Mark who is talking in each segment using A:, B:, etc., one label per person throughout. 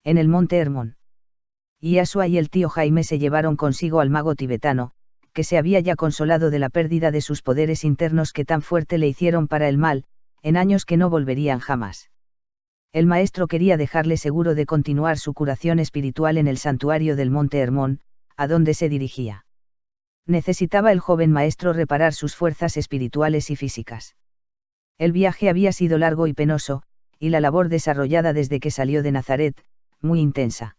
A: En el monte Hermón. Yasua y el tío Jaime se llevaron consigo al mago tibetano, que se había ya consolado de la pérdida de sus poderes internos que tan fuerte le hicieron para el mal, en años que no volverían jamás. El maestro quería dejarle seguro de continuar su curación espiritual en el santuario del monte Hermón, a donde se dirigía. Necesitaba el joven maestro reparar sus fuerzas espirituales y físicas. El viaje había sido largo y penoso, y la labor desarrollada desde que salió de Nazaret, muy intensa.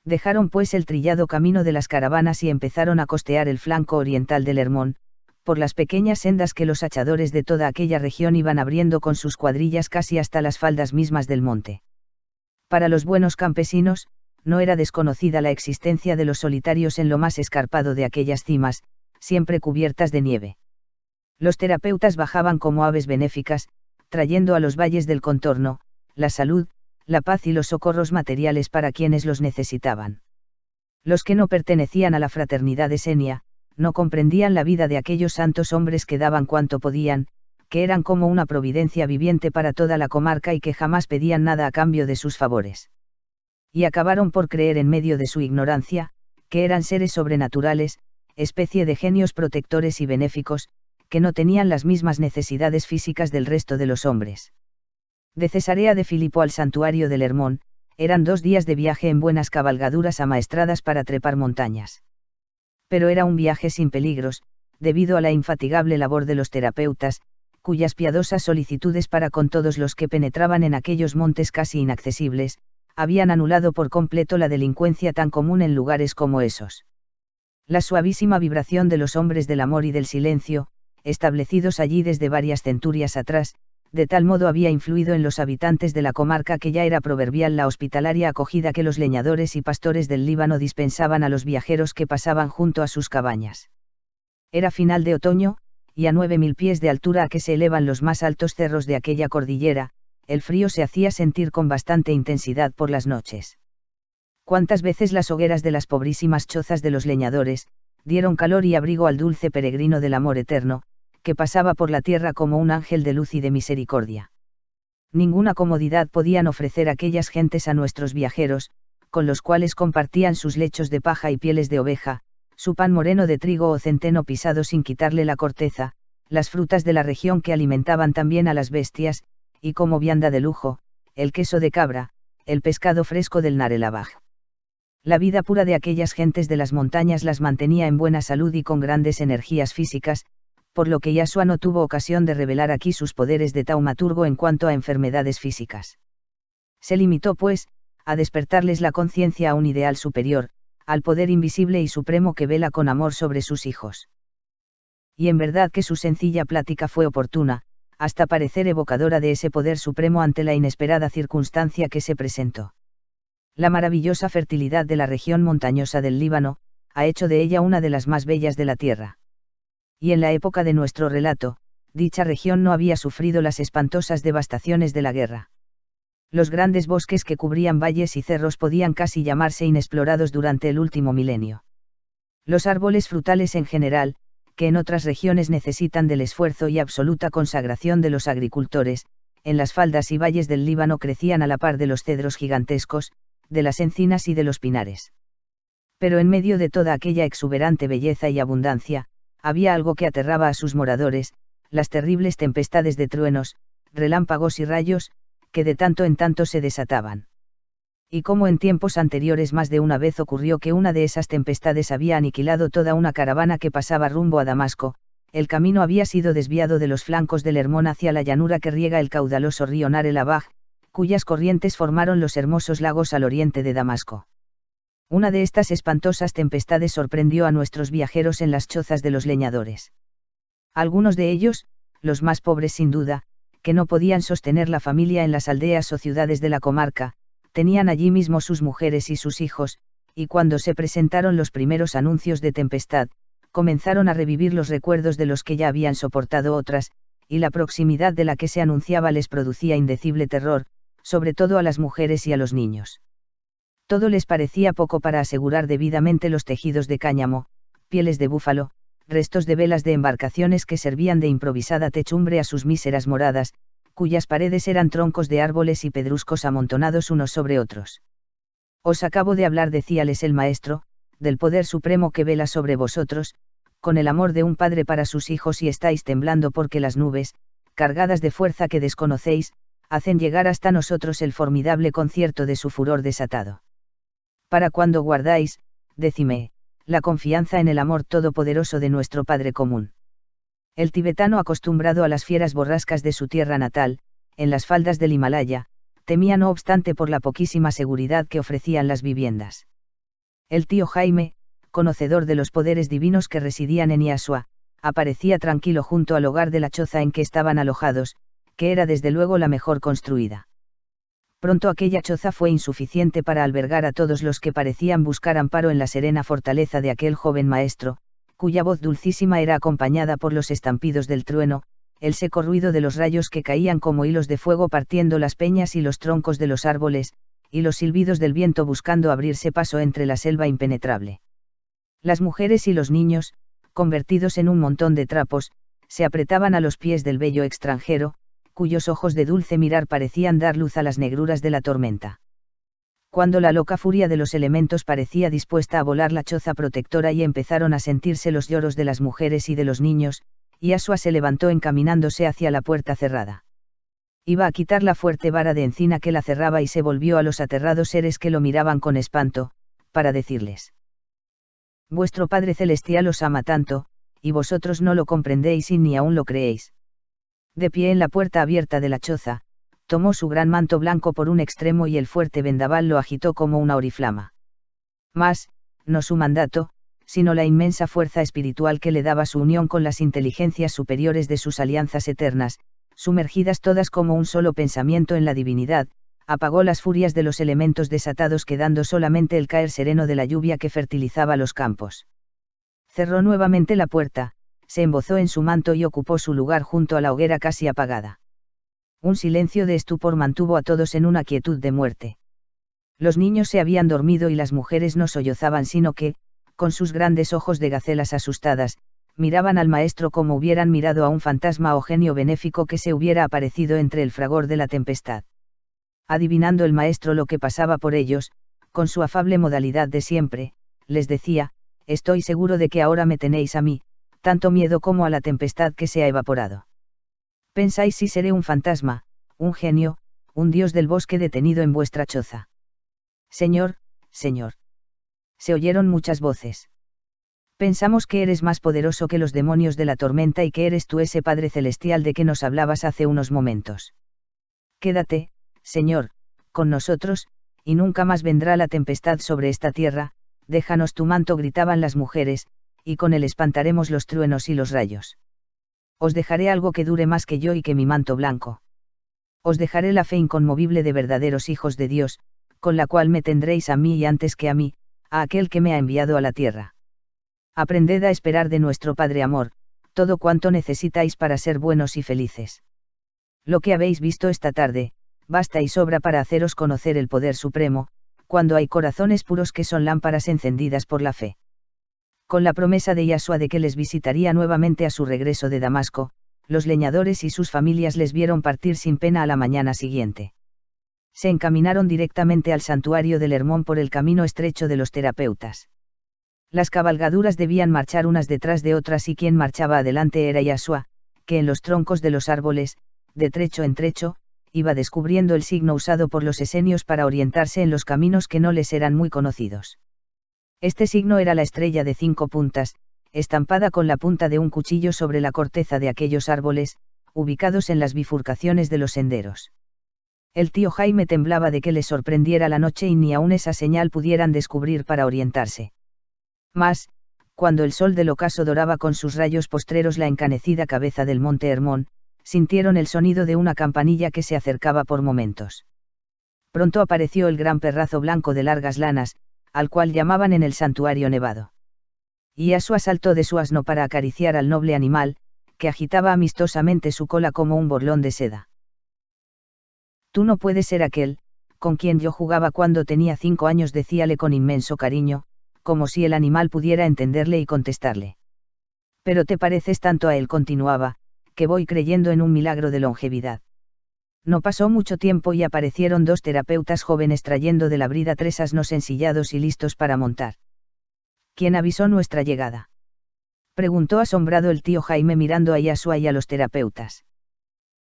A: Dejaron pues el trillado camino de las caravanas y empezaron a costear el flanco oriental del Hermón, por las pequeñas sendas que los hachadores de toda aquella región iban abriendo con sus cuadrillas casi hasta las faldas mismas del monte. Para los buenos campesinos, no era desconocida la existencia de los solitarios en lo más escarpado de aquellas cimas, siempre cubiertas de nieve. Los terapeutas bajaban como aves benéficas, trayendo a los valles del contorno, la salud, la paz y los socorros materiales para quienes los necesitaban. Los que no pertenecían a la fraternidad esenia, no comprendían la vida de aquellos santos hombres que daban cuanto podían, que eran como una providencia viviente para toda la comarca y que jamás pedían nada a cambio de sus favores. Y acabaron por creer en medio de su ignorancia, que eran seres sobrenaturales, especie de genios protectores y benéficos, que no tenían las mismas necesidades físicas del resto de los hombres. De Cesarea de Filipo al santuario del Hermón, eran 2 días de viaje en buenas cabalgaduras amaestradas para trepar montañas. Pero era un viaje sin peligros, debido a la infatigable labor de los terapeutas, cuyas piadosas solicitudes para con todos los que penetraban en aquellos montes casi inaccesibles, habían anulado por completo la delincuencia tan común en lugares como esos. La suavísima vibración de los hombres del amor y del silencio, establecidos allí desde varias centurias atrás, de tal modo había influido en los habitantes de la comarca que ya era proverbial la hospitalaria acogida que los leñadores y pastores del Líbano dispensaban a los viajeros que pasaban junto a sus cabañas. Era final de otoño, y a 9.000 pies de altura a que se elevan los más altos cerros de aquella cordillera, el frío se hacía sentir con bastante intensidad por las noches. Cuántas veces las hogueras de las pobrísimas chozas de los leñadores, dieron calor y abrigo al dulce peregrino del amor eterno, que pasaba por la tierra como un ángel de luz y de misericordia. Ninguna comodidad podían ofrecer aquellas gentes a nuestros viajeros, con los cuales compartían sus lechos de paja y pieles de oveja, su pan moreno de trigo o centeno pisado sin quitarle la corteza, las frutas de la región que alimentaban también a las bestias, y como vianda de lujo, el queso de cabra, el pescado fresco del Narelabaj. La vida pura de aquellas gentes de las montañas las mantenía en buena salud y con grandes energías físicas, por lo que Yasua no tuvo ocasión de revelar aquí sus poderes de taumaturgo en cuanto a enfermedades físicas. Se limitó, pues, a despertarles la conciencia a un ideal superior, al poder invisible y supremo que vela con amor sobre sus hijos. Y en verdad que su sencilla plática fue oportuna, hasta parecer evocadora de ese poder supremo ante la inesperada circunstancia que se presentó. La maravillosa fertilidad de la región montañosa del Líbano, ha hecho de ella una de las más bellas de la tierra. Y en la época de nuestro relato, dicha región no había sufrido las espantosas devastaciones de la guerra. Los grandes bosques que cubrían valles y cerros podían casi llamarse inexplorados durante el último milenio. Los árboles frutales en general, que en otras regiones necesitan del esfuerzo y absoluta consagración de los agricultores, en las faldas y valles del Líbano crecían a la par de los cedros gigantescos, de las encinas y de los pinares. Pero en medio de toda aquella exuberante belleza y abundancia, había algo que aterraba a sus moradores, las terribles tempestades de truenos, relámpagos y rayos, que de tanto en tanto se desataban. Y como en tiempos anteriores más de una vez ocurrió que una de esas tempestades había aniquilado toda una caravana que pasaba rumbo a Damasco, el camino había sido desviado de los flancos del Hermón hacia la llanura que riega el caudaloso río Narelabaj, cuyas corrientes formaron los hermosos lagos al oriente de Damasco. Una de estas espantosas tempestades sorprendió a nuestros viajeros en las chozas de los leñadores. Algunos de ellos, los más pobres sin duda, que no podían sostener la familia en las aldeas o ciudades de la comarca, tenían allí mismo sus mujeres y sus hijos, y cuando se presentaron los primeros anuncios de tempestad, comenzaron a revivir los recuerdos de los que ya habían soportado otras, y la proximidad de la que se anunciaba les producía indecible terror, sobre todo a las mujeres y a los niños. Todo les parecía poco para asegurar debidamente los tejidos de cáñamo, pieles de búfalo, restos de velas de embarcaciones que servían de improvisada techumbre a sus míseras moradas, cuyas paredes eran troncos de árboles y pedruscos amontonados unos sobre otros. Os acabo de hablar, decíales el maestro, del poder supremo que vela sobre vosotros, con el amor de un padre para sus hijos, y estáis temblando porque las nubes, cargadas de fuerza que desconocéis, hacen llegar hasta nosotros el formidable concierto de su furor desatado. Para cuando guardáis, decime, la confianza en el amor todopoderoso de nuestro Padre común. El tibetano, acostumbrado a las fieras borrascas de su tierra natal, en las faldas del Himalaya, temía no obstante por la poquísima seguridad que ofrecían las viviendas. El tío Jaime, conocedor de los poderes divinos que residían en Iasua, aparecía tranquilo junto al hogar de la choza en que estaban alojados, que era desde luego la mejor construida. Pronto aquella choza fue insuficiente para albergar a todos los que parecían buscar amparo en la serena fortaleza de aquel joven maestro, cuya voz dulcísima era acompañada por los estampidos del trueno, el seco ruido de los rayos que caían como hilos de fuego partiendo las peñas y los troncos de los árboles, y los silbidos del viento buscando abrirse paso entre la selva impenetrable. Las mujeres y los niños, convertidos en un montón de trapos, se apretaban a los pies del bello extranjero, cuyos ojos de dulce mirar parecían dar luz a las negruras de la tormenta. Cuando la loca furia de los elementos parecía dispuesta a volar la choza protectora y empezaron a sentirse los lloros de las mujeres y de los niños, Iasua se levantó encaminándose hacia la puerta cerrada. Iba a quitar la fuerte vara de encina que la cerraba y se volvió a los aterrados seres que lo miraban con espanto, para decirles: vuestro Padre Celestial os ama tanto, y vosotros no lo comprendéis y ni aún lo creéis. De pie en la puerta abierta de la choza, tomó su gran manto blanco por un extremo y el fuerte vendaval lo agitó como una oriflama. Mas, no su mandato, sino la inmensa fuerza espiritual que le daba su unión con las inteligencias superiores de sus alianzas eternas, sumergidas todas como un solo pensamiento en la divinidad, apagó las furias de los elementos desatados, quedando solamente el caer sereno de la lluvia que fertilizaba los campos. Cerró nuevamente la puerta, se embozó en su manto y ocupó su lugar junto a la hoguera casi apagada. Un silencio de estupor mantuvo a todos en una quietud de muerte. Los niños se habían dormido y las mujeres no sollozaban, sino que, con sus grandes ojos de gacelas asustadas, miraban al maestro como hubieran mirado a un fantasma o genio benéfico que se hubiera aparecido entre el fragor de la tempestad. Adivinando el maestro lo que pasaba por ellos, con su afable modalidad de siempre, les decía: estoy seguro de que ahora me tenéis a mí, tanto miedo como a la tempestad que se ha evaporado. Pensáis si seré un fantasma, un genio, un dios del bosque detenido en vuestra choza. Señor, Señor. Se oyeron muchas voces. Pensamos que eres más poderoso que los demonios de la tormenta y que eres tú ese Padre Celestial de que nos hablabas hace unos momentos. Quédate, Señor, con nosotros, y nunca más vendrá la tempestad sobre esta tierra. Déjanos tu manto, gritaban las mujeres, y con él espantaremos los truenos y los rayos. Os dejaré algo que dure más que yo y que mi manto blanco. Os dejaré la fe inconmovible de verdaderos hijos de Dios, con la cual me tendréis a mí y antes que a mí, a aquel que me ha enviado a la tierra. Aprended a esperar de nuestro Padre amor, todo cuanto necesitáis para ser buenos y felices. Lo que habéis visto esta tarde, basta y sobra para haceros conocer el poder supremo, cuando hay corazones puros que son lámparas encendidas por la fe. Con la promesa de Iasua de que les visitaría nuevamente a su regreso de Damasco, los leñadores y sus familias les vieron partir sin pena a la mañana siguiente. Se encaminaron directamente al santuario del Hermón por el camino estrecho de los terapeutas. Las cabalgaduras debían marchar unas detrás de otras y quien marchaba adelante era Iasua, que en los troncos de los árboles, de trecho en trecho, iba descubriendo el signo usado por los esenios para orientarse en los caminos que no les eran muy conocidos. Este signo era la estrella de 5 puntas, estampada con la punta de un cuchillo sobre la corteza de aquellos árboles, ubicados en las bifurcaciones de los senderos. El tío Jaime temblaba de que les sorprendiera la noche y ni aun esa señal pudieran descubrir para orientarse. Mas, cuando el sol del ocaso doraba con sus rayos postreros la encanecida cabeza del monte Hermón, sintieron el sonido de una campanilla que se acercaba por momentos. Pronto apareció el gran perrazo blanco de largas lanas, al cual llamaban en el santuario nevado. Iasua saltó de su asno para acariciar al noble animal, que agitaba amistosamente su cola como un borlón de seda. Tú no puedes ser aquel, con quien yo jugaba cuando tenía 5 años, decíale con inmenso cariño, como si el animal pudiera entenderle y contestarle. Pero te pareces tanto a él, continuaba, que voy creyendo en un milagro de longevidad. No pasó mucho tiempo y aparecieron dos terapeutas jóvenes trayendo de la brida 3 asnos ensillados y listos para montar. ¿Quién avisó nuestra llegada?, preguntó asombrado el tío Jaime mirando a Yasua y a los terapeutas.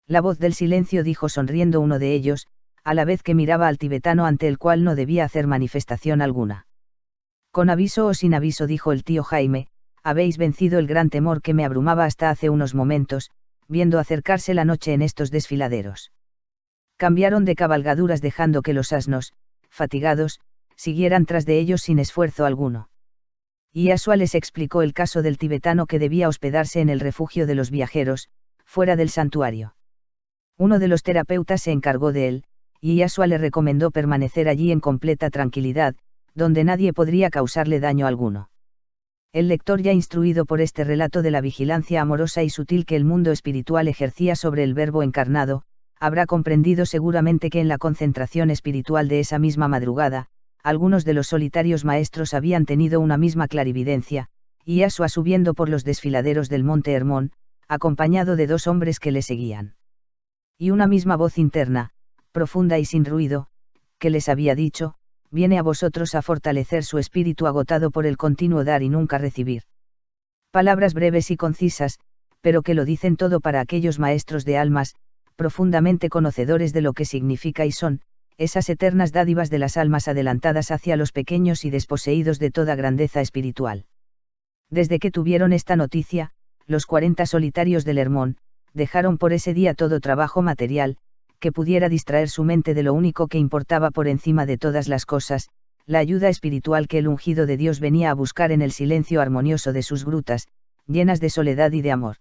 A: La voz del silencio, dijo sonriendo uno de ellos, a la vez que miraba al tibetano ante el cual no debía hacer manifestación alguna. Con aviso o sin aviso, dijo el tío Jaime, habéis vencido el gran temor que me abrumaba hasta hace unos momentos, viendo acercarse la noche en estos desfiladeros. Cambiaron de cabalgaduras dejando que los asnos, fatigados, siguieran tras de ellos sin esfuerzo alguno. Y Yasua les explicó el caso del tibetano que debía hospedarse en el refugio de los viajeros, fuera del santuario. Uno de los terapeutas se encargó de él, y Yasua le recomendó permanecer allí en completa tranquilidad, donde nadie podría causarle daño alguno. El lector, ya instruido por este relato de la vigilancia amorosa y sutil que el mundo espiritual ejercía sobre el Verbo encarnado, habrá comprendido seguramente que en la concentración espiritual de esa misma madrugada, algunos de los solitarios maestros habían tenido una misma clarividencia, y Yasua subiendo por los desfiladeros del monte Hermón, acompañado de dos hombres que le seguían. Y una misma voz interna, profunda y sin ruido, que les había dicho, viene a vosotros a fortalecer su espíritu agotado por el continuo dar y nunca recibir. Palabras breves y concisas, pero que lo dicen todo para aquellos maestros de almas, profundamente conocedores de lo que significa y son, esas eternas dádivas de las almas adelantadas hacia los pequeños y desposeídos de toda grandeza espiritual. Desde que tuvieron esta noticia, los 40 solitarios del Hermón, dejaron por ese día todo trabajo material, que pudiera distraer su mente de lo único que importaba por encima de todas las cosas, la ayuda espiritual que el ungido de Dios venía a buscar en el silencio armonioso de sus grutas, llenas de soledad y de amor.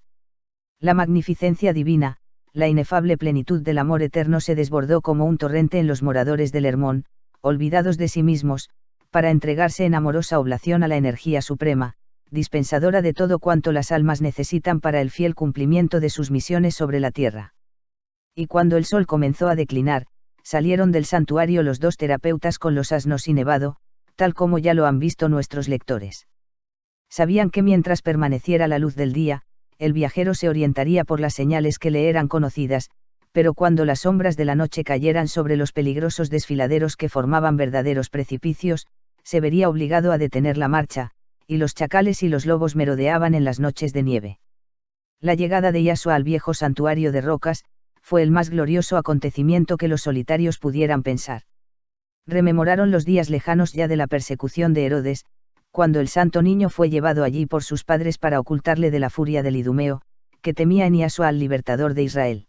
A: La magnificencia divina, la inefable plenitud del amor eterno se desbordó como un torrente en los moradores del Hermón, olvidados de sí mismos, para entregarse en amorosa oblación a la energía suprema, dispensadora de todo cuanto las almas necesitan para el fiel cumplimiento de sus misiones sobre la tierra. Y cuando el sol comenzó a declinar, salieron del santuario los dos terapeutas con los asnos y nevado, tal como ya lo han visto nuestros lectores. Sabían que mientras permaneciera la luz del día, el viajero se orientaría por las señales que le eran conocidas, pero cuando las sombras de la noche cayeran sobre los peligrosos desfiladeros que formaban verdaderos precipicios, se vería obligado a detener la marcha, y los chacales y los lobos merodeaban en las noches de nieve. La llegada de Yasua al viejo santuario de rocas, fue el más glorioso acontecimiento que los solitarios pudieran pensar. Rememoraron los días lejanos ya de la persecución de Herodes, cuando el santo niño fue llevado allí por sus padres para ocultarle de la furia del idumeo, que temía en Yasua al libertador de Israel.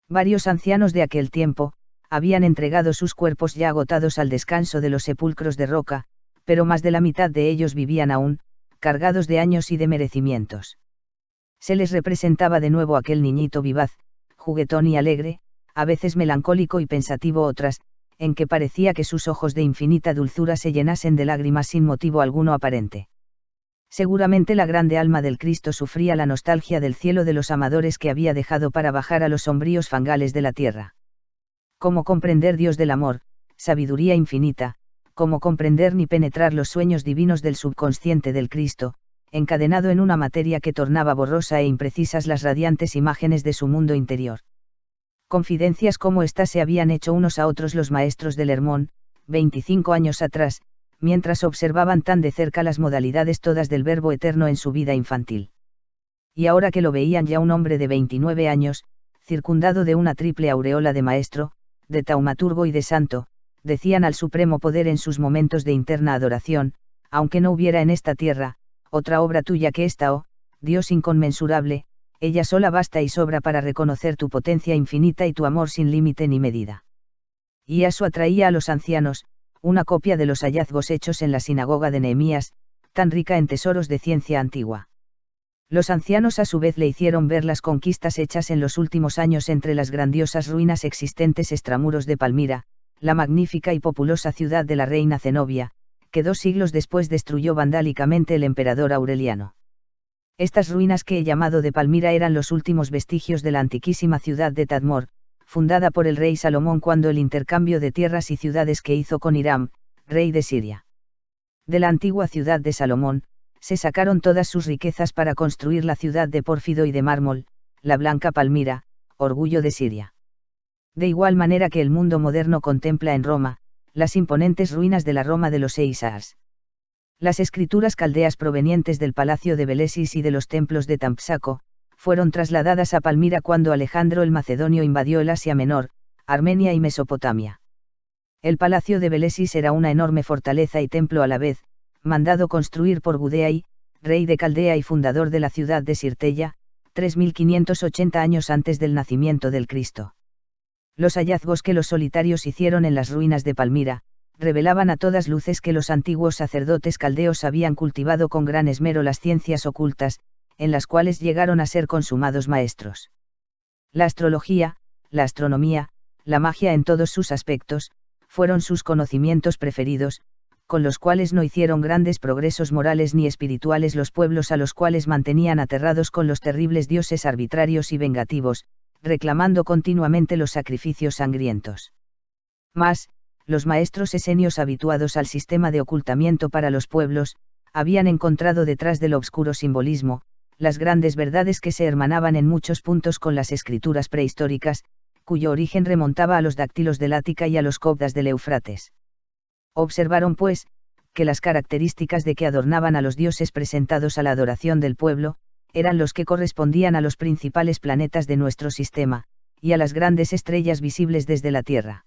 A: Varios ancianos de aquel tiempo, habían entregado sus cuerpos ya agotados al descanso de los sepulcros de roca, pero más de la mitad de ellos vivían aún, cargados de años y de merecimientos. Se les representaba de nuevo aquel niñito vivaz, juguetón y alegre, a veces melancólico y pensativo otras, en que parecía que sus ojos de infinita dulzura se llenasen de lágrimas sin motivo alguno aparente. Seguramente la grande alma del Cristo sufría la nostalgia del cielo de los amadores que había dejado para bajar a los sombríos fangales de la tierra. ¿Cómo comprender Dios del amor, sabiduría infinita, cómo comprender ni penetrar los sueños divinos del subconsciente del Cristo, encadenado en una materia que tornaba borrosa e imprecisas las radiantes imágenes de su mundo interior? Confidencias como esta se habían hecho unos a otros los maestros del Hermón, 25 años atrás, mientras observaban tan de cerca las modalidades todas del Verbo eterno en su vida infantil. Y ahora que lo veían ya un hombre de 29 años, circundado de una triple aureola de maestro, de taumaturgo y de santo, decían al supremo poder en sus momentos de interna adoración, aunque no hubiera en esta tierra, otra obra tuya que esta, oh, Dios inconmensurable, ella sola basta y sobra para reconocer tu potencia infinita y tu amor sin límite ni medida. Y Yasua traía a los ancianos, una copia de los hallazgos hechos en la sinagoga de Nehemías, tan rica en tesoros de ciencia antigua. Los ancianos a su vez le hicieron ver las conquistas hechas en los últimos años entre las grandiosas ruinas existentes extramuros de Palmira, la magnífica y populosa ciudad de la reina Zenobia, que 2 siglos después destruyó vandálicamente el emperador Aureliano. Estas ruinas que he llamado de Palmira eran los últimos vestigios de la antiquísima ciudad de Tadmor, fundada por el rey Salomón cuando el intercambio de tierras y ciudades que hizo con Hiram, rey de Siria. De la antigua ciudad de Salomón, se sacaron todas sus riquezas para construir la ciudad de pórfido y de mármol, la blanca Palmira, orgullo de Siria. De igual manera que el mundo moderno contempla en Roma, las imponentes ruinas de la Roma de los Eisars. Las escrituras caldeas provenientes del palacio de Belesis y de los templos de Tampsaco, fueron trasladadas a Palmira cuando Alejandro el Macedonio invadió el Asia Menor, Armenia y Mesopotamia. El palacio de Belesis era una enorme fortaleza y templo a la vez, mandado construir por Gudea rey de Caldea y fundador de la ciudad de Sirteya, 3580 años antes del nacimiento del Cristo. Los hallazgos que los solitarios hicieron en las ruinas de Palmira, revelaban a todas luces que los antiguos sacerdotes caldeos habían cultivado con gran esmero las ciencias ocultas, en las cuales llegaron a ser consumados maestros. La astrología, la astronomía, la magia en todos sus aspectos, fueron sus conocimientos preferidos, con los cuales no hicieron grandes progresos morales ni espirituales los pueblos a los cuales mantenían aterrados con los terribles dioses arbitrarios y vengativos, reclamando continuamente los sacrificios sangrientos. Mas, los maestros esenios habituados al sistema de ocultamiento para los pueblos, habían encontrado detrás del obscuro simbolismo, las grandes verdades que se hermanaban en muchos puntos con las escrituras prehistóricas, cuyo origen remontaba a los dáctilos del Ática y a los cobdas del Éufrates. Observaron pues, que las características de que adornaban a los dioses presentados a la adoración del pueblo, eran los que correspondían a los principales planetas de nuestro sistema, y a las grandes estrellas visibles desde la Tierra.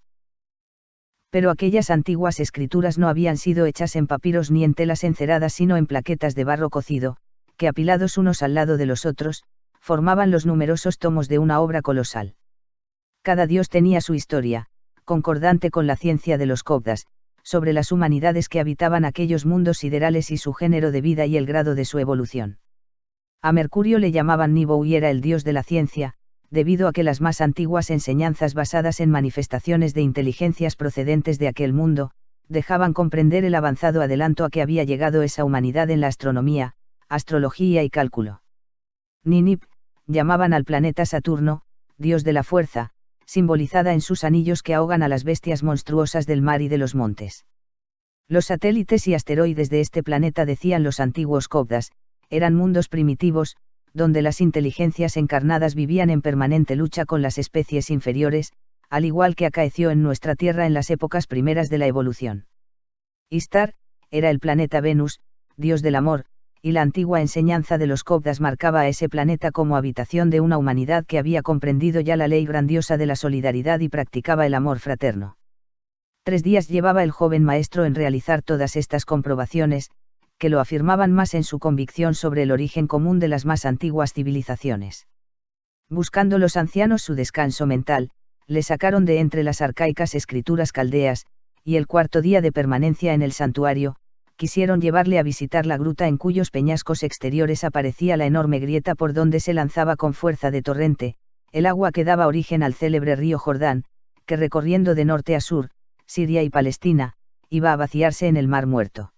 A: Pero aquellas antiguas escrituras no habían sido hechas en papiros ni en telas enceradas sino en plaquetas de barro cocido, que apilados unos al lado de los otros, formaban los numerosos tomos de una obra colosal. Cada dios tenía su historia, concordante con la ciencia de los cobdas, sobre las humanidades que habitaban aquellos mundos siderales y su género de vida y el grado de su evolución. A Mercurio le llamaban Nibou y era el dios de la ciencia, debido a que las más antiguas enseñanzas basadas en manifestaciones de inteligencias procedentes de aquel mundo, dejaban comprender el avanzado adelanto a que había llegado esa humanidad en la astronomía, astrología y cálculo. Ninip, llamaban al planeta Saturno, dios de la fuerza, simbolizada en sus anillos que ahogan a las bestias monstruosas del mar y de los montes. Los satélites y asteroides de este planeta, decían los antiguos cobdas, eran mundos primitivos, donde las inteligencias encarnadas vivían en permanente lucha con las especies inferiores, al igual que acaeció en nuestra Tierra en las épocas primeras de la evolución. Istar, era el planeta Venus, dios del amor, y la antigua enseñanza de los cobdas marcaba a ese planeta como habitación de una humanidad que había comprendido ya la ley grandiosa de la solidaridad y practicaba el amor fraterno. 3 días llevaba el joven maestro en realizar todas estas comprobaciones, que lo afirmaban más en su convicción sobre el origen común de las más antiguas civilizaciones. Buscando los ancianos su descanso mental, le sacaron de entre las arcaicas escrituras caldeas, y el 4º día de permanencia en el santuario, quisieron llevarle a visitar la gruta en cuyos peñascos exteriores aparecía la enorme grieta por donde se lanzaba con fuerza de torrente, el agua que daba origen al célebre río Jordán, que recorriendo de norte a sur, Siria y Palestina, iba a vaciarse en el Mar Muerto.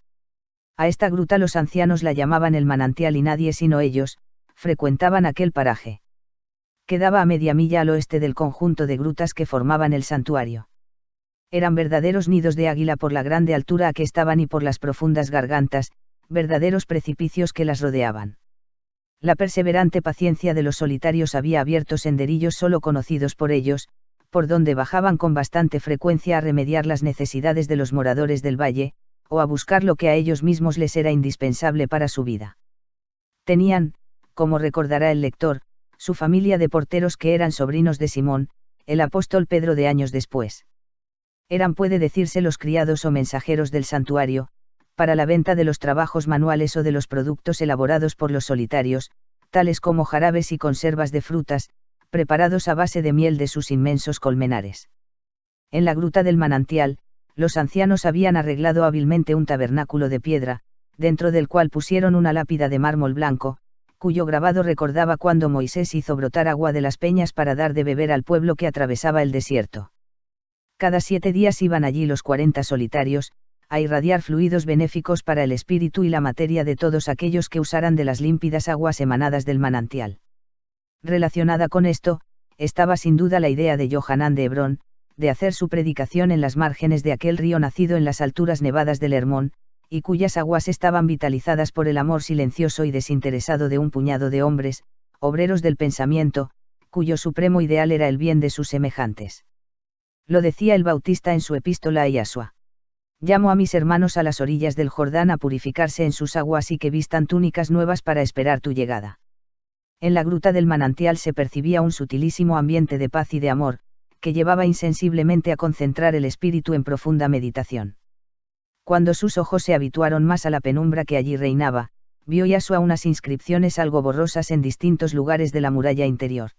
A: A esta gruta los ancianos la llamaban el manantial y nadie sino ellos, frecuentaban aquel paraje. Quedaba a media milla al oeste del conjunto de grutas que formaban el santuario. Eran verdaderos nidos de águila por la grande altura a que estaban y por las profundas gargantas, verdaderos precipicios que las rodeaban. La perseverante paciencia de los solitarios había abierto senderillos solo conocidos por ellos, por donde bajaban con bastante frecuencia a remediar las necesidades de los moradores del valle, o a buscar lo que a ellos mismos les era indispensable para su vida. Tenían, como recordará el lector, su familia de porteros que eran sobrinos de Simón, el apóstol Pedro de años después. Eran, puede decirse, los criados o mensajeros del santuario, para la venta de los trabajos manuales o de los productos elaborados por los solitarios, tales como jarabes y conservas de frutas, preparados a base de miel de sus inmensos colmenares. En la gruta del manantial, los ancianos habían arreglado hábilmente un tabernáculo de piedra, dentro del cual pusieron una lápida de mármol blanco, cuyo grabado recordaba cuando Moisés hizo brotar agua de las peñas para dar de beber al pueblo que atravesaba el desierto. Cada 7 días iban allí los 40 solitarios, a irradiar fluidos benéficos para el espíritu y la materia de todos aquellos que usaran de las límpidas aguas emanadas del manantial. Relacionada con esto, estaba sin duda la idea de Johanán de Hebrón, de hacer su predicación en las márgenes de aquel río nacido en las alturas nevadas del Hermón, y cuyas aguas estaban vitalizadas por el amor silencioso y desinteresado de un puñado de hombres, obreros del pensamiento, cuyo supremo ideal era el bien de sus semejantes. Lo decía el Bautista en su epístola a Yasua. Llamo a mis hermanos a las orillas del Jordán a purificarse en sus aguas y que vistan túnicas nuevas para esperar tu llegada. En la gruta del manantial se percibía un sutilísimo ambiente de paz y de amor, que llevaba insensiblemente a concentrar el espíritu en profunda meditación. Cuando sus ojos se habituaron más a la penumbra que allí reinaba, vio Yasua unas inscripciones algo borrosas en distintos lugares de la muralla interior.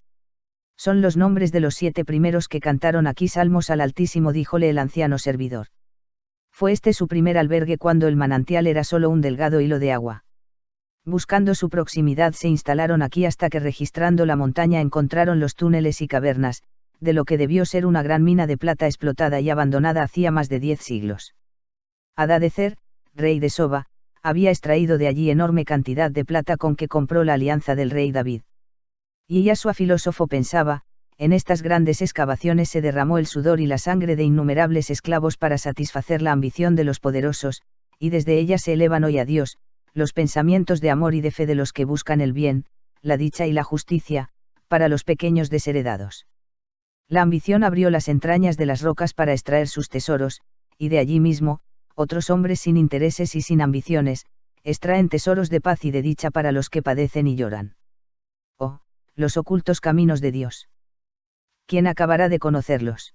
A: Son los nombres de los 7 primeros que cantaron aquí salmos al Altísimo, díjole el anciano servidor. Fue este su primer albergue cuando el manantial era solo un delgado hilo de agua. Buscando su proximidad se instalaron aquí hasta que registrando la montaña encontraron los túneles y cavernas, de lo que debió ser una gran mina de plata explotada y abandonada hacía más de 10 siglos. Hadadezer, rey de Soba, había extraído de allí enorme cantidad de plata con que compró la alianza del rey David. Y Yasua filósofo pensaba, en estas grandes excavaciones se derramó el sudor y la sangre de innumerables esclavos para satisfacer la ambición de los poderosos, y desde ellas se elevan hoy a Dios, los pensamientos de amor y de fe de los que buscan el bien, la dicha y la justicia, para los pequeños desheredados. La ambición abrió las entrañas de las rocas para extraer sus tesoros, y de allí mismo, otros hombres sin intereses y sin ambiciones, extraen tesoros de paz y de dicha para los que padecen y lloran. Oh, los ocultos caminos de Dios. ¿Quién acabará de conocerlos?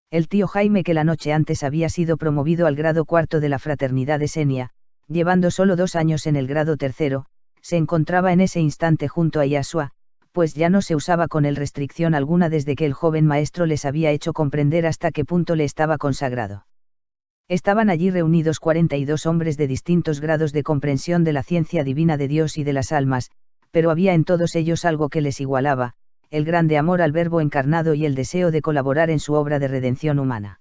A: El tío Jaime, que la noche antes había sido promovido al grado 4 de la fraternidad de Senia, llevando solo 2 años en el grado 3, se encontraba en ese instante junto a Yasua, pues ya no se usaba con él restricción alguna desde que el joven maestro les había hecho comprender hasta qué punto le estaba consagrado. Estaban allí reunidos 42 hombres de distintos grados de comprensión de la ciencia divina de Dios y de las almas, pero había en todos ellos algo que les igualaba, el grande amor al Verbo encarnado y el deseo de colaborar en su obra de redención humana.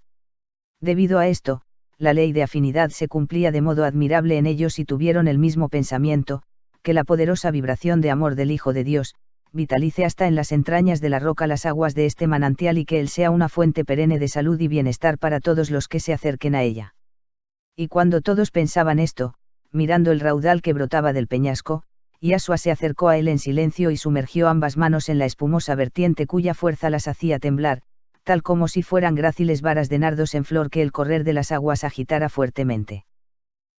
A: Debido a esto, la ley de afinidad se cumplía de modo admirable en ellos y tuvieron el mismo pensamiento, que la poderosa vibración de amor del Hijo de Dios, vitalice hasta en las entrañas de la roca las aguas de este manantial y que él sea una fuente perenne de salud y bienestar para todos los que se acerquen a ella. Y cuando todos pensaban esto, mirando el raudal que brotaba del peñasco, Yasua se acercó a él en silencio y sumergió ambas manos en la espumosa vertiente cuya fuerza las hacía temblar, tal como si fueran gráciles varas de nardos en flor que el correr de las aguas agitara fuertemente.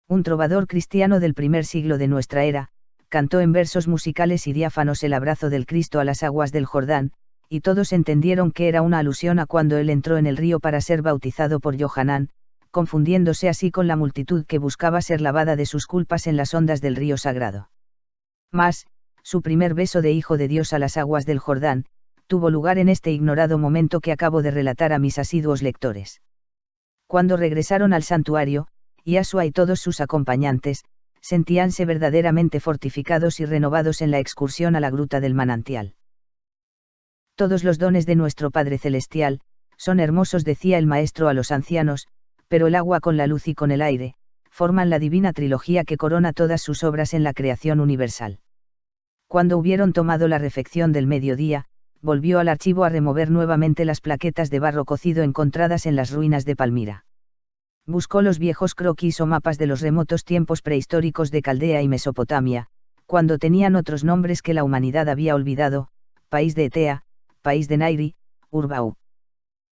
A: Un trovador cristiano del primer siglo de nuestra era, cantó en versos musicales y diáfanos el abrazo del Cristo a las aguas del Jordán, y todos entendieron que era una alusión a cuando él entró en el río para ser bautizado por Yohanan, confundiéndose así con la multitud que buscaba ser lavada de sus culpas en las ondas del río sagrado. Mas, su primer beso de Hijo de Dios a las aguas del Jordán, tuvo lugar en este ignorado momento que acabo de relatar a mis asiduos lectores. Cuando regresaron al santuario, Yasua y todos sus acompañantes, sentíanse verdaderamente fortificados y renovados en la excursión a la gruta del manantial. Todos los dones de nuestro Padre Celestial, son hermosos, decía el maestro a los ancianos, pero el agua con la luz y con el aire, forman la divina trilogía que corona todas sus obras en la creación universal. Cuando hubieron tomado la refección del mediodía, volvió al archivo a remover nuevamente las plaquetas de barro cocido encontradas en las ruinas de Palmira. Buscó los viejos croquis o mapas de los remotos tiempos prehistóricos de Caldea y Mesopotamia, cuando tenían otros nombres que la humanidad había olvidado, país de Etea, país de Nairi, Urbau.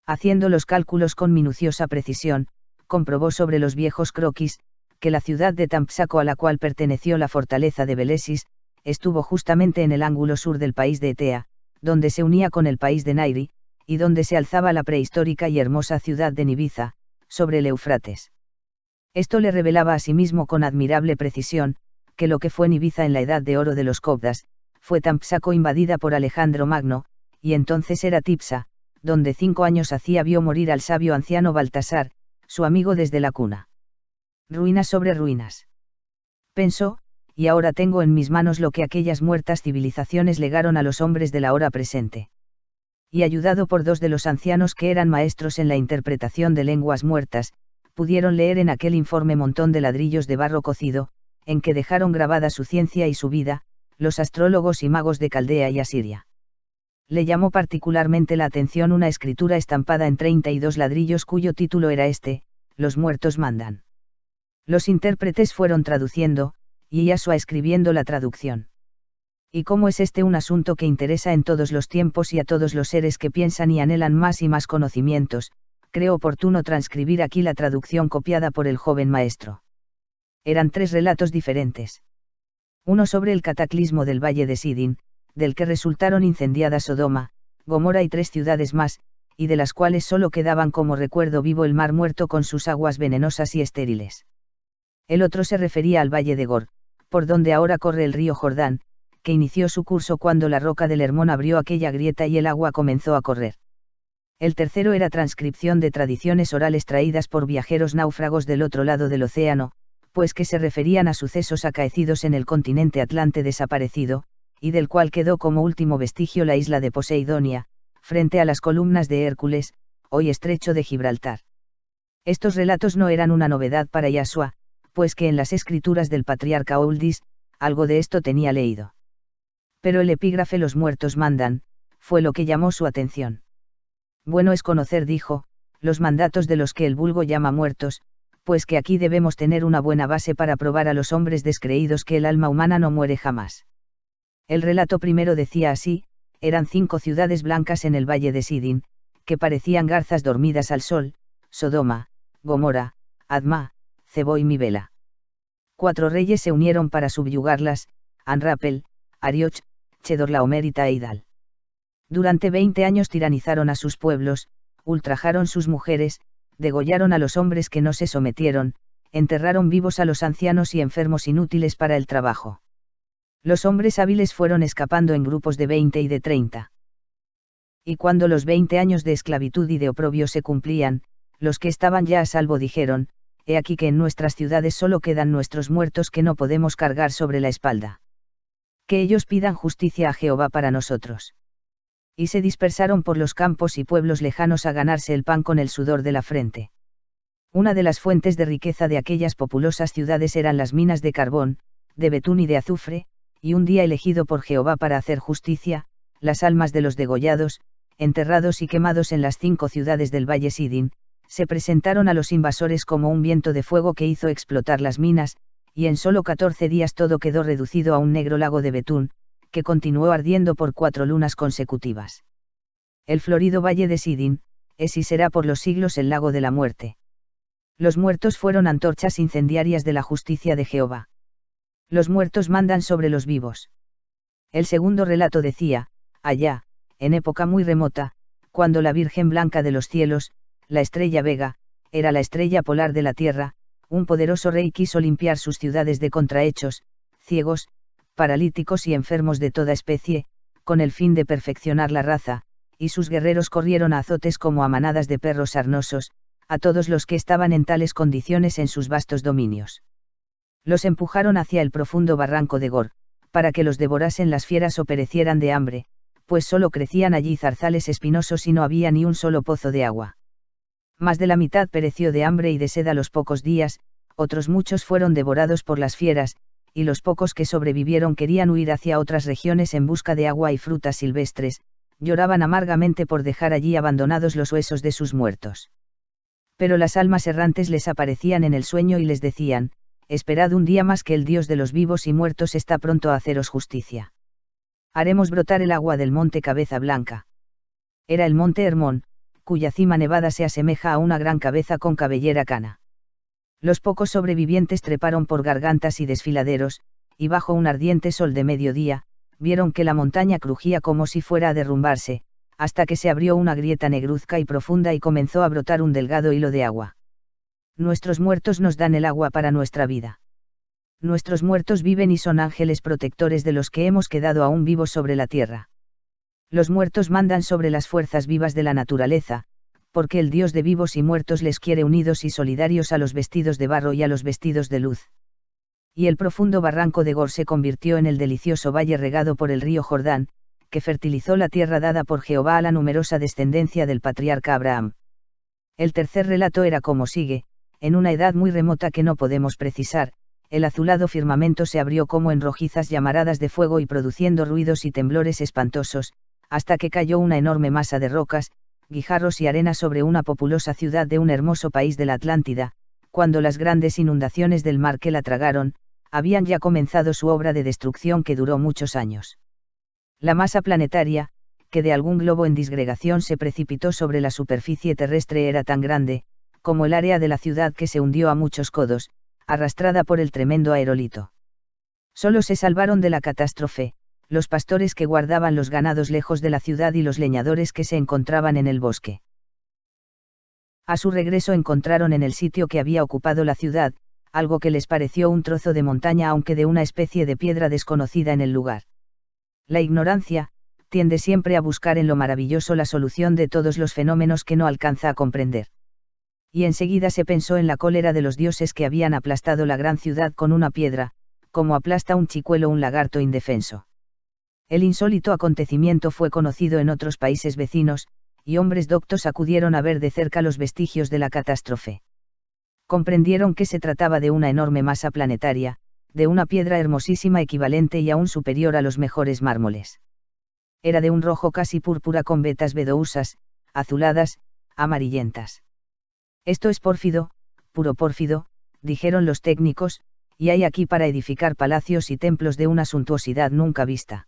A: Haciendo los cálculos con minuciosa precisión, comprobó sobre los viejos croquis, que la ciudad de Tampsaco a la cual perteneció la fortaleza de Belesis, estuvo justamente en el ángulo sur del país de Etea, donde se unía con el país de Nairi, y donde se alzaba la prehistórica y hermosa ciudad de Nibiza, sobre el Éufrates. Esto le revelaba asimismo con admirable precisión, que lo que fue Nibiza en la edad de oro de los Cobdas, fue Tampsaco invadida por Alejandro Magno, y entonces era Tipsa, donde 5 años hacía vio morir al sabio anciano Baltasar, su amigo desde la cuna. Ruinas sobre ruinas. Pensó, y ahora tengo en mis manos lo que aquellas muertas civilizaciones legaron a los hombres de la hora presente. Y ayudado por 2 de los ancianos que eran maestros en la interpretación de lenguas muertas, pudieron leer en aquel informe montón de ladrillos de barro cocido, en que dejaron grabada su ciencia y su vida, los astrólogos y magos de Caldea y Asiria. Le llamó particularmente la atención una escritura estampada en 32 ladrillos cuyo título era este: Los muertos mandan. Los intérpretes fueron traduciendo, y Yasua escribiendo la traducción. Y cómo es este un asunto que interesa en todos los tiempos y a todos los seres que piensan y anhelan más y más conocimientos, creo oportuno transcribir aquí la traducción copiada por el joven maestro. Eran 3 relatos diferentes. Uno sobre el cataclismo del valle de Sidín, del que resultaron incendiadas Sodoma, Gomorra y 3 ciudades más, y de las cuales solo quedaban como recuerdo vivo el mar muerto con sus aguas venenosas y estériles. El otro se refería al valle de Gor, por donde ahora corre el río Jordán, que inició su curso cuando la roca del Hermón abrió aquella grieta y el agua comenzó a correr. El tercero era transcripción de tradiciones orales traídas por viajeros náufragos del otro lado del océano, pues que se referían a sucesos acaecidos en el continente Atlante desaparecido, y del cual quedó como último vestigio la isla de Poseidonia, frente a las columnas de Hércules, hoy estrecho de Gibraltar. Estos relatos no eran una novedad para Yashua, pues que en las escrituras del patriarca Oldis, algo de esto tenía leído. Pero el epígrafe "los muertos mandan", fue lo que llamó su atención. Bueno es conocer, dijo, los mandatos de los que el vulgo llama muertos, pues que aquí debemos tener una buena base para probar a los hombres descreídos que el alma humana no muere jamás. El relato primero decía así: eran 5 ciudades blancas en el valle de Sidín, que parecían garzas dormidas al sol: Sodoma, Gomorra, Adma, Cebo y Mibela. 4 reyes se unieron para subyugarlas: Anrapel, Arioch, Chedorlaomer y Taidal. Durante 20 años tiranizaron a sus pueblos, ultrajaron sus mujeres, degollaron a los hombres que no se sometieron, enterraron vivos a los ancianos y enfermos inútiles para el trabajo. Los hombres hábiles fueron escapando en grupos de 20 y de 30. Y cuando los 20 años de esclavitud y de oprobio se cumplían, los que estaban ya a salvo dijeron: he aquí que en nuestras ciudades solo quedan nuestros muertos que no podemos cargar sobre la espalda. Que ellos pidan justicia a Jehová para nosotros. Y se dispersaron por los campos y pueblos lejanos a ganarse el pan con el sudor de la frente. Una de las fuentes de riqueza de aquellas populosas ciudades eran las minas de carbón, de betún y de azufre, y un día elegido por Jehová para hacer justicia, las almas de los degollados, enterrados y quemados en las 5 ciudades del valle Sidín, se presentaron a los invasores como un viento de fuego que hizo explotar las minas, y en solo 14 días todo quedó reducido a un negro lago de betún, que continuó ardiendo por 4 lunas consecutivas. El florido valle de Sidín, es y será por los siglos el lago de la muerte. Los muertos fueron antorchas incendiarias de la justicia de Jehová. Los muertos mandan sobre los vivos. El segundo relato decía: allá, en época muy remota, cuando la Virgen Blanca de los cielos, la estrella Vega, era la estrella polar de la tierra, un poderoso rey quiso limpiar sus ciudades de contrahechos, ciegos, paralíticos y enfermos de toda especie, con el fin de perfeccionar la raza, y sus guerreros corrieron a azotes como a manadas de perros sarnosos, a todos los que estaban en tales condiciones en sus vastos dominios. Los empujaron hacia el profundo barranco de Gor, para que los devorasen las fieras o perecieran de hambre, pues solo crecían allí zarzales espinosos y no había ni un solo pozo de agua. Más de la mitad pereció de hambre y de sed a los pocos días, otros muchos fueron devorados por las fieras, y los pocos que sobrevivieron querían huir hacia otras regiones en busca de agua y frutas silvestres, lloraban amargamente por dejar allí abandonados los huesos de sus muertos. Pero las almas errantes les aparecían en el sueño y les decían: esperad un día más, que el Dios de los vivos y muertos está pronto a haceros justicia. Haremos brotar el agua del monte Cabeza Blanca. Era el monte Hermón, cuya cima nevada se asemeja a una gran cabeza con cabellera cana. Los pocos sobrevivientes treparon por gargantas y desfiladeros, y bajo un ardiente sol de mediodía, vieron que la montaña crujía como si fuera a derrumbarse, hasta que se abrió una grieta negruzca y profunda y comenzó a brotar un delgado hilo de agua. Nuestros muertos nos dan el agua para nuestra vida. Nuestros muertos viven y son ángeles protectores de los que hemos quedado aún vivos sobre la tierra. Los muertos mandan sobre las fuerzas vivas de la naturaleza, porque el Dios de vivos y muertos les quiere unidos y solidarios a los vestidos de barro y a los vestidos de luz. Y el profundo barranco de Gor se convirtió en el delicioso valle regado por el río Jordán, que fertilizó la tierra dada por Jehová a la numerosa descendencia del patriarca Abraham. El tercer relato era como sigue: en una edad muy remota que no podemos precisar, el azulado firmamento se abrió como en rojizas llamaradas de fuego y produciendo ruidos y temblores espantosos, hasta que cayó una enorme masa de rocas, guijarros y arena sobre una populosa ciudad de un hermoso país de la Atlántida. Cuando las grandes inundaciones del mar que la tragaron, habían ya comenzado su obra de destrucción que duró muchos años. La masa planetaria, que de algún globo en disgregación se precipitó sobre la superficie terrestre era tan grande, como el área de la ciudad que se hundió a muchos codos, arrastrada por el tremendo aerolito. Solo se salvaron de la catástrofe, los pastores que guardaban los ganados lejos de la ciudad y los leñadores que se encontraban en el bosque. A su regreso encontraron en el sitio que había ocupado la ciudad, algo que les pareció un trozo de montaña aunque de una especie de piedra desconocida en el lugar. La ignorancia, tiende siempre a buscar en lo maravilloso la solución de todos los fenómenos que no alcanza a comprender. Y enseguida se pensó en la cólera de los dioses que habían aplastado la gran ciudad con una piedra, como aplasta un chicuelo un lagarto indefenso. El insólito acontecimiento fue conocido en otros países vecinos, y hombres doctos acudieron a ver de cerca los vestigios de la catástrofe. Comprendieron que se trataba de una enorme masa planetaria, de una piedra hermosísima equivalente y aún superior a los mejores mármoles. Era de un rojo casi púrpura con vetas verdosas, azuladas, amarillentas. Esto es pórfido, puro pórfido, dijeron los técnicos, y hay aquí para edificar palacios y templos de una suntuosidad nunca vista.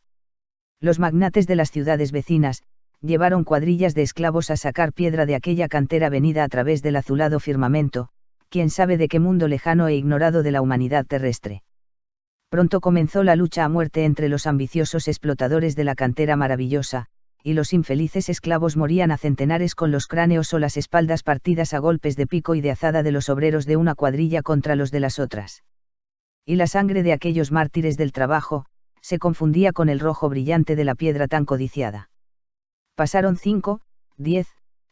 A: Los magnates de las ciudades vecinas, llevaron cuadrillas de esclavos a sacar piedra de aquella cantera venida a través del azulado firmamento, quién sabe de qué mundo lejano e ignorado de la humanidad terrestre. Pronto comenzó la lucha a muerte entre los ambiciosos explotadores de la cantera maravillosa, y los infelices esclavos morían a centenares con los cráneos o las espaldas partidas a golpes de pico y de azada de los obreros de una cuadrilla contra los de las otras. Y la sangre de aquellos mártires del trabajo, se confundía con el rojo brillante de la piedra tan codiciada. Pasaron 5, 10,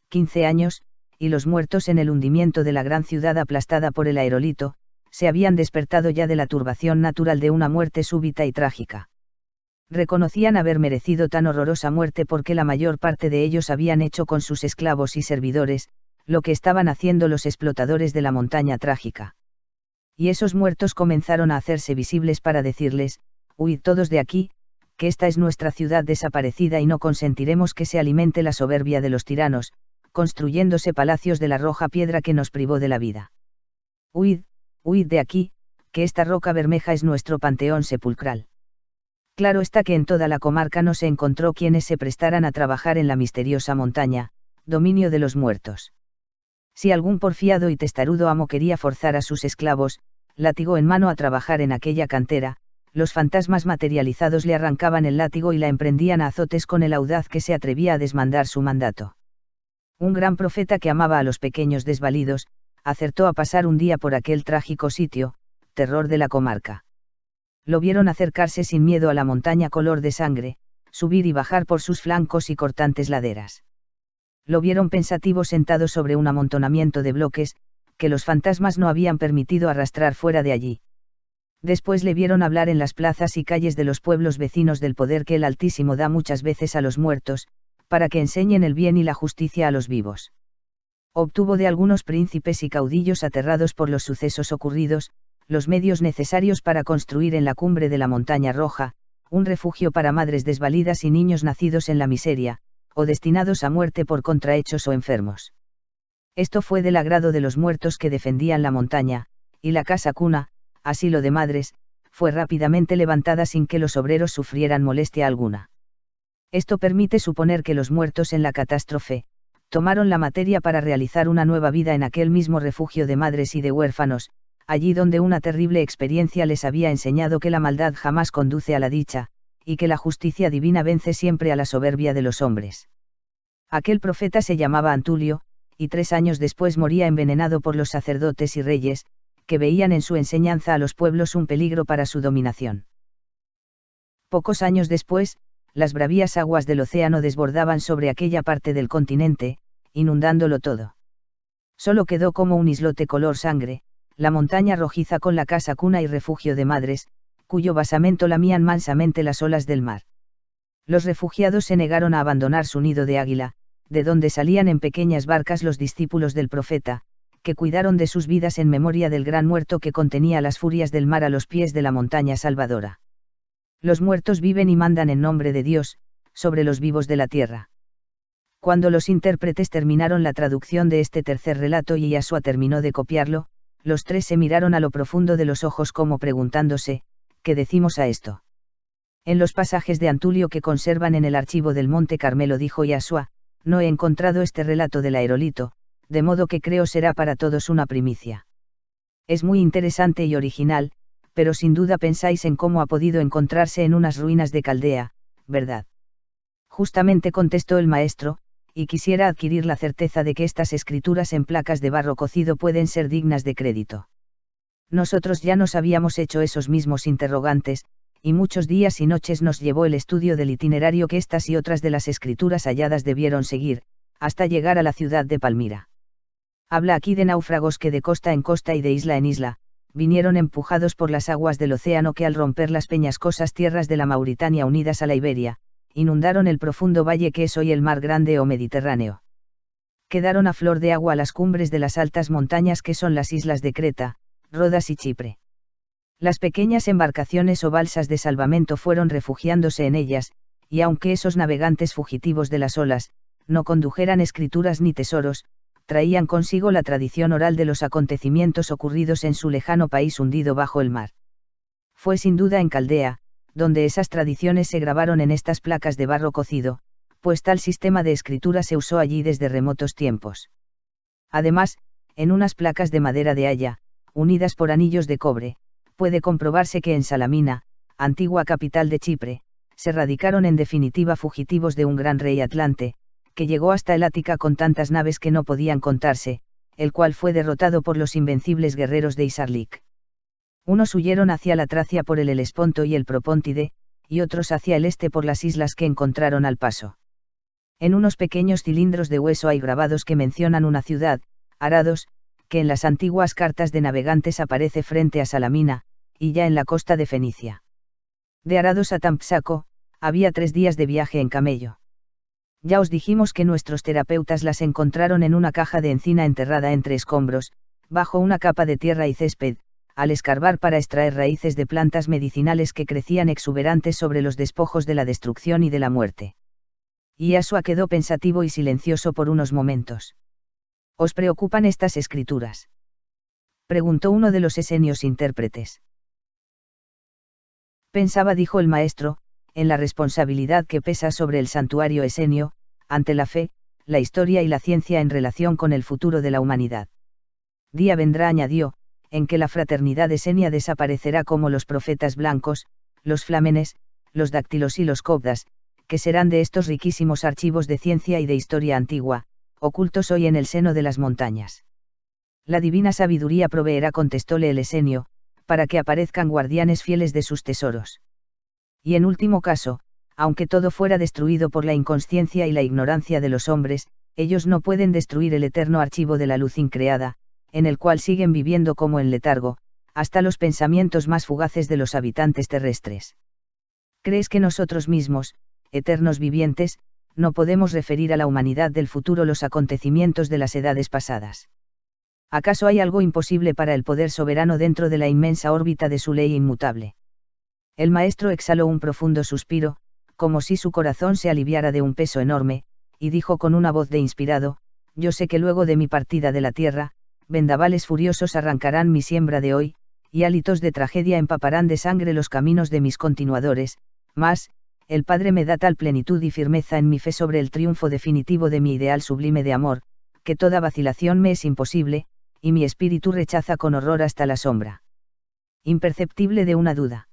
A: 15 años, y los muertos en el hundimiento de la gran ciudad aplastada por el aerolito, se habían despertado ya de la turbación natural de una muerte súbita y trágica. Reconocían haber merecido tan horrorosa muerte porque la mayor parte de ellos habían hecho con sus esclavos y servidores, lo que estaban haciendo los explotadores de la montaña trágica. Y esos muertos comenzaron a hacerse visibles para decirles, huid todos de aquí, que esta es nuestra ciudad desaparecida y no consentiremos que se alimente la soberbia de los tiranos, construyéndose palacios de la roja piedra que nos privó de la vida. Huid, huid de aquí, que esta roca bermeja es nuestro panteón sepulcral. Claro está que en toda la comarca no se encontró quienes se prestaran a trabajar en la misteriosa montaña, dominio de los muertos. Si algún porfiado y testarudo amo quería forzar a sus esclavos, látigo en mano a trabajar en aquella cantera, los fantasmas materializados le arrancaban el látigo y la emprendían a azotes con el audaz que se atrevía a desmandar su mandato. Un gran profeta que amaba a los pequeños desvalidos, acertó a pasar un día por aquel trágico sitio, terror de la comarca. Lo vieron acercarse sin miedo a la montaña color de sangre, subir y bajar por sus flancos y cortantes laderas. Lo vieron pensativo sentado sobre un amontonamiento de bloques, que los fantasmas no habían permitido arrastrar fuera de allí. Después le vieron hablar en las plazas y calles de los pueblos vecinos del poder que el Altísimo da muchas veces a los muertos, para que enseñen el bien y la justicia a los vivos. Obtuvo de algunos príncipes y caudillos aterrados por los sucesos ocurridos, los medios necesarios para construir en la cumbre de la montaña roja, un refugio para madres desvalidas y niños nacidos en la miseria, o destinados a muerte por contrahechos o enfermos. Esto fue del agrado de los muertos que defendían la montaña, y la casa cuna, asilo de madres, fue rápidamente levantada sin que los obreros sufrieran molestia alguna. Esto permite suponer que los muertos en la catástrofe, tomaron la materia para realizar una nueva vida en aquel mismo refugio de madres y de huérfanos, allí donde una terrible experiencia les había enseñado que la maldad jamás conduce a la dicha, y que la justicia divina vence siempre a la soberbia de los hombres. Aquel profeta se llamaba Antulio, y 3 años después moría envenenado por los sacerdotes y reyes, que veían en su enseñanza a los pueblos un peligro para su dominación. Pocos años después, las bravías aguas del océano desbordaban sobre aquella parte del continente, inundándolo todo. Solo quedó como un islote color sangre, la montaña rojiza con la casa cuna y refugio de madres, cuyo basamento lamían mansamente las olas del mar. Los refugiados se negaron a abandonar su nido de águila, de donde salían en pequeñas barcas los discípulos del profeta, que cuidaron de sus vidas en memoria del gran muerto que contenía las furias del mar a los pies de la montaña salvadora. Los muertos viven y mandan en nombre de Dios, sobre los vivos de la tierra. Cuando los intérpretes terminaron la traducción de este tercer relato y Yasua terminó de copiarlo, los 3 se miraron a lo profundo de los ojos como preguntándose, ¿qué decimos a esto? En los pasajes de Antulio que conservan en el archivo del Monte Carmelo dijo Yasua, no he encontrado este relato del aerolito, de modo que creo será para todos una primicia. Es muy interesante y original, pero sin duda pensáis en cómo ha podido encontrarse en unas ruinas de Caldea, ¿verdad? Justamente contestó el maestro, y quisiera adquirir la certeza de que estas escrituras en placas de barro cocido pueden ser dignas de crédito. Nosotros ya nos habíamos hecho esos mismos interrogantes, y muchos días y noches nos llevó el estudio del itinerario que estas y otras de las escrituras halladas debieron seguir, hasta llegar a la ciudad de Palmira. Habla aquí de náufragos que de costa en costa y de isla en isla, vinieron empujados por las aguas del océano que al romper las peñascosas tierras de la Mauritania unidas a la Iberia, inundaron el profundo valle que es hoy el Mar Grande o Mediterráneo. Quedaron a flor de agua las cumbres de las altas montañas que son las islas de Creta, Rodas y Chipre. Las pequeñas embarcaciones o balsas de salvamento fueron refugiándose en ellas, y aunque esos navegantes fugitivos de las olas, no condujeran escrituras ni tesoros, traían consigo la tradición oral de los acontecimientos ocurridos en su lejano país hundido bajo el mar. Fue sin duda en Caldea, donde esas tradiciones se grabaron en estas placas de barro cocido, pues tal sistema de escritura se usó allí desde remotos tiempos. Además, en unas placas de madera de haya, unidas por anillos de cobre, puede comprobarse que en Salamina, antigua capital de Chipre, se radicaron en definitiva fugitivos de un gran rey Atlante, que llegó hasta el Ática con tantas naves que no podían contarse, el cual fue derrotado por los invencibles guerreros de Isarlik. Unos huyeron hacia la Tracia por el Helesponto y el Propóntide, y otros hacia el este por las islas que encontraron al paso. En unos pequeños cilindros de hueso hay grabados que mencionan una ciudad, Arados, que en las antiguas cartas de navegantes aparece frente a Salamina, y ya en la costa de Fenicia. De Arados a Tampsaco, había 3 días de viaje en camello. Ya os dijimos que nuestros terapeutas las encontraron en una caja de encina enterrada entre escombros, bajo una capa de tierra y césped, al escarbar para extraer raíces de plantas medicinales que crecían exuberantes sobre los despojos de la destrucción y de la muerte. Yasua quedó pensativo y silencioso por unos momentos. ¿Os preocupan estas escrituras?, preguntó uno de los esenios intérpretes. Pensaba, dijo el maestro, en la responsabilidad que pesa sobre el santuario esenio, ante la fe, la historia y la ciencia en relación con el futuro de la humanidad. Día vendrá, añadió, en que la fraternidad esenia desaparecerá como los profetas blancos, los flamenes, los dáctilos y los cobdas, que serán de estos riquísimos archivos de ciencia y de historia antigua, ocultos hoy en el seno de las montañas. La divina sabiduría proveerá, contestóle el esenio, para que aparezcan guardianes fieles de sus tesoros. Y en último caso, aunque todo fuera destruido por la inconsciencia y la ignorancia de los hombres, ellos no pueden destruir el eterno archivo de la luz increada, en el cual siguen viviendo como en letargo, hasta los pensamientos más fugaces de los habitantes terrestres. ¿Crees que nosotros mismos, eternos vivientes, no podemos referir a la humanidad del futuro los acontecimientos de las edades pasadas? ¿Acaso hay algo imposible para el poder soberano dentro de la inmensa órbita de su ley inmutable? El maestro exhaló un profundo suspiro, como si su corazón se aliviara de un peso enorme, y dijo con una voz de inspirado: yo sé que luego de mi partida de la tierra, vendavales furiosos arrancarán mi siembra de hoy, y hálitos de tragedia empaparán de sangre los caminos de mis continuadores, mas, el Padre me da tal plenitud y firmeza en mi fe sobre el triunfo definitivo de mi ideal sublime de amor, que toda vacilación me es imposible, y mi espíritu rechaza con horror hasta la sombra imperceptible de una duda.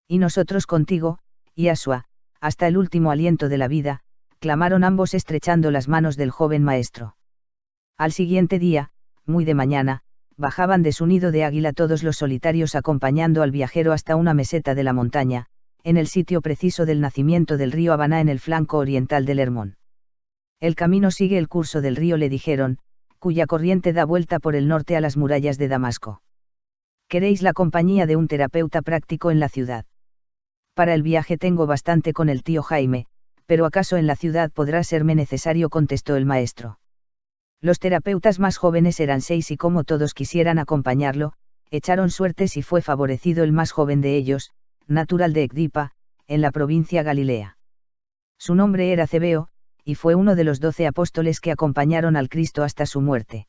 A: Y nosotros contigo, Yasua, hasta el último aliento de la vida, clamaron ambos estrechando las manos del joven maestro. Al siguiente día, muy de mañana, bajaban de su nido de águila todos los solitarios acompañando al viajero hasta una meseta de la montaña, en el sitio preciso del nacimiento del río Habaná en el flanco oriental del Hermón. El camino sigue el curso del río, le dijeron, cuya corriente da vuelta por el norte a las murallas de Damasco. ¿Queréis la compañía de un terapeuta práctico en la ciudad? Para el viaje tengo bastante con el tío Jaime, pero ¿acaso en la ciudad podrá serme necesario?, contestó el maestro. Los terapeutas más jóvenes eran 6 y como todos quisieran acompañarlo, echaron suertes y fue favorecido el más joven de ellos, natural de Ecdipa, en la provincia Galilea. Su nombre era Cebeo, y fue uno de los 12 apóstoles que acompañaron al Cristo hasta su muerte.